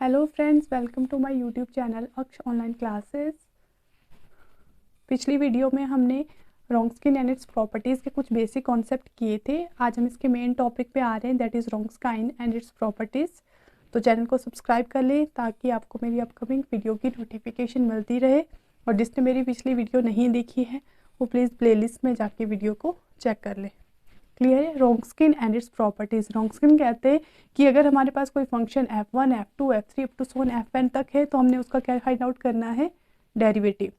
Hello friends, welcome to my YouTube channel Aksh online classes. पिछली video में हमने रोंगस्किन and its properties के कुछ बेसिक कॉन्सेप्ट किए थे। आज हम इसके मेन टॉपिक पे आ रहे हैं, that is Wronskian and its properties. तो चैनल को सब्सक्राइब कर लें ताकि आपको मेरी अपकमिंग वीडियो की नोटिफिकेशन मिलती रहे। और जिसने मेरी पिछली वीडियो नहीं देखी है वो प्लीज़ प्लेलिस्ट में जाके वीडियो को चेक कर लें। क्लियर है। Wronskian and its properties. Wronskian कहते हैं कि अगर हमारे पास कोई function f1, f2, f3 up to so on fn तक है तो हमने उसका क्या फाइंड आउट करना है, डेरिवेटिव।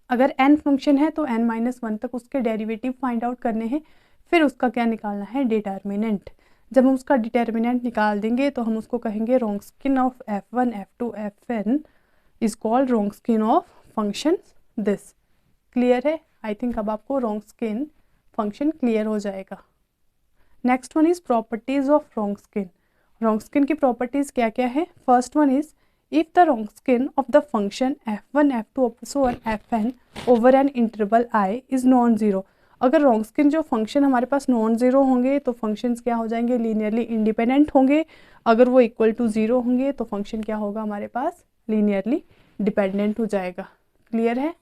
अगर n फंक्शन है तो n-1 तक उसके डेरिवेटिव फाइंड आउट करने हैं, फिर उसका क्या निकालना है, डिटर्मिनेंट। जब हम उसका डिटर्मिनेंट निकाल देंगे तो हम उसको कहेंगे Wronskian of f1, f2, fn is called Wronskian of function this. Clear है। आई थिंक अब आपको रोंगस्किन फंक्शन क्लियर हो जाएगा। Next one is properties of Wronskian. Wronskian की प्रॉपर्टीज क्या क्या है। First one is if the Wronskian of the function f1, f2 so on fn over an interval i is non zero. अगर Wronskian जो function हमारे पास non zero होंगे तो functions क्या हो जाएंगे, लीनियरली इंडिपेंडेंट होंगे। अगर वो इक्वल टू जीरो होंगे तो फंक्शन क्या होगा, हमारे पास लीनियरली डिपेंडेंट हो जाएगा। क्लियर है।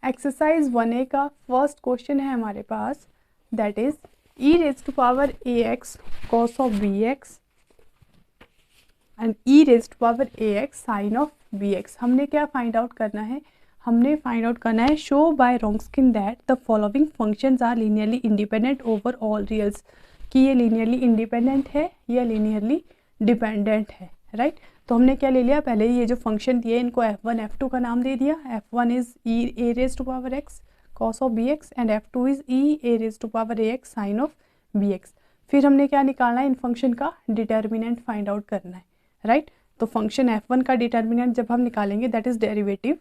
एक्सरसाइज 1A का फर्स्ट क्वेश्चन है हमारे पास, that is e raise to power ax cos of bx and e raise to power ax sine of bx। हमने क्या फाइंड आउट करना है, हमने फाइंड आउट करना है show by Wronskian that the following functions are linearly independent over all reals, कि ये linearly independent है या लीनियरली डिपेंडेंट है। राइट। तो हमने क्या ले लिया, पहले ये जो फंक्शन दिए इनको f1, f2 का नाम दे दिया। f1 is e raise to power x cos of bx and f2 is e raise to power ax sine of bx। फिर हमने क्या निकालना है, इन फंक्शन का डिटर्मिनेंट फाइंड आउट करना है। राइट। तो फंक्शन f1 का डिटर्मिनेंट जब हम निकालेंगे that is derivative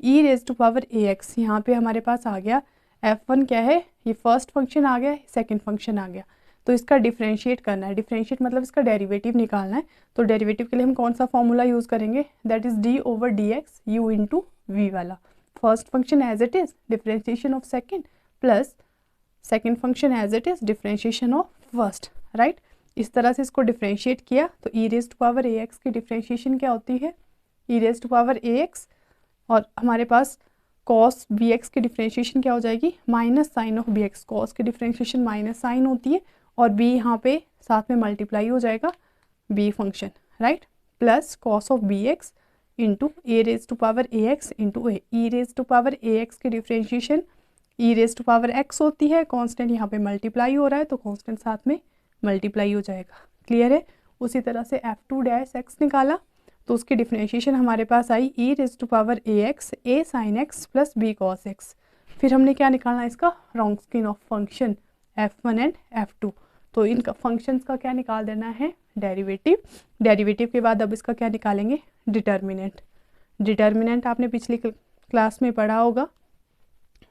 e raise to power ax। यहाँ पे हमारे पास आ गया f1 क्या है, ये फर्स्ट फंक्शन आ गया, सेकेंड फंक्शन आ गया। तो इसका डिफरेंशिएट करना है। डिफरेंशिएट मतलब इसका डेरिवेटिव निकालना है। तो डेरिवेटिव के लिए हम कौन सा फॉर्मूला यूज़ करेंगे, that is d over dx u into v वाला। First function as it is differentiation of second plus second function as it is differentiation of first. Right. इस तरह से इसको डिफरेंशिएट किया तो e raise to power ax की differentiation क्या होती है, e raise to power ax, और हमारे पास cos bx की डिफरेंशिएशन क्या हो जाएगी, minus sine of bx। cos की डिफरेंशिएशन माइनस साइन होती है और b यहाँ पे साथ में मल्टीप्लाई हो जाएगा b function. Right. Plus cos of bx into a raise to power ax into a. e raise to power ax की differentiation e raise to power x होती है, कांस्टेंट यहाँ पे मल्टीप्लाई हो रहा है तो कांस्टेंट साथ में मल्टीप्लाई हो जाएगा। क्लियर है। उसी तरह से f2 डैश x निकाला तो उसकी डिफरेंशिएशन हमारे पास आई e raise to power ax a sine x plus b cos x। फिर हमने क्या निकालना है, इसका रोंगस्किन of function f1 and f2। तो इन फंक्शंस का क्या निकाल देना है, डेरिवेटिव। डेरिवेटिव के बाद अब इसका क्या निकालेंगे, डिटर्मिनेंट। डिटर्मिनेंट आपने पिछली क्लास में पढ़ा होगा,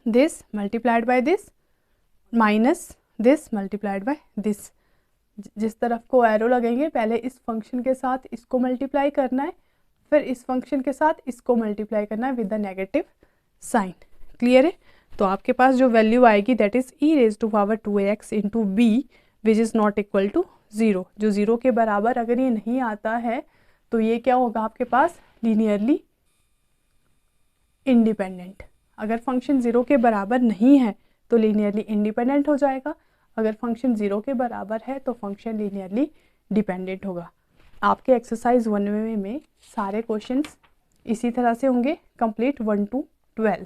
this multiplied by this minus this multiplied by this. जिस तरफ को एरो लगेंगे पहले इस फंक्शन के साथ इसको मल्टीप्लाई करना है, फिर इस फंक्शन के साथ इसको मल्टीप्लाई करना है with the negative sign. Clear है। तो आपके पास जो वैल्यू आएगी that is e raise to power 2ax into B which is not equal to zero. जो ज़ीरो के बराबर अगर ये नहीं आता है तो ये क्या होगा, आपके पास लीनियरली इंडिपेंडेंट। अगर फंक्शन ज़ीरो के बराबर नहीं है तो लीनियरली इंडिपेंडेंट हो जाएगा, अगर फंक्शन ज़ीरो के बराबर है तो फंक्शन लीनियरली डिपेंडेंट होगा। आपके एक्सरसाइज 1 में सारे क्वेश्चंस इसी तरह से होंगे, कंप्लीट 1 to 12।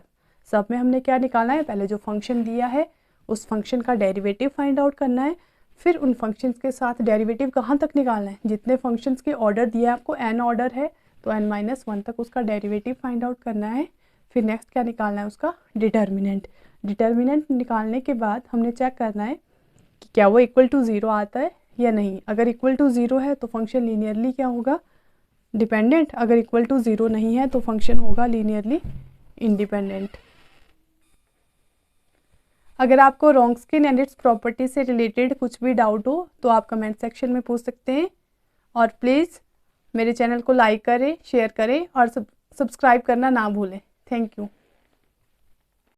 सब में हमने क्या निकालना है, पहले जो फंक्शन दिया है उस फंक्शन का डेरिवेटिव फाइंड आउट करना है, फिर उन फंक्शंस के साथ डेरिवेटिव कहाँ तक निकालना है, जितने फंक्शंस के ऑर्डर दिए आपको n ऑर्डर है तो n-1 तक उसका डेरिवेटिव फाइंड आउट करना है। फिर नेक्स्ट क्या निकालना है, उसका डिटर्मिनेंट। डिटर्मिनेंट निकालने के बाद हमने चेक करना है कि क्या वो इक्वल टू ज़ीरो आता है या नहीं। अगर इक्वल टू ज़ीरो है तो फंक्शन लीनियरली क्या होगा, डिपेंडेंट। अगर इक्वल टू ज़ीरो नहीं है तो फंक्शन होगा लीनियरली इंडिपेंडेंट। अगर आपको रोंगस्किन एंड इट्स प्रॉपर्टी से रिलेटेड कुछ भी डाउट हो तो आप कमेंट सेक्शन में पूछ सकते हैं। और प्लीज़ मेरे चैनल को लाइक करें, शेयर करें और सब्सक्राइब करना ना भूलें। Thank you.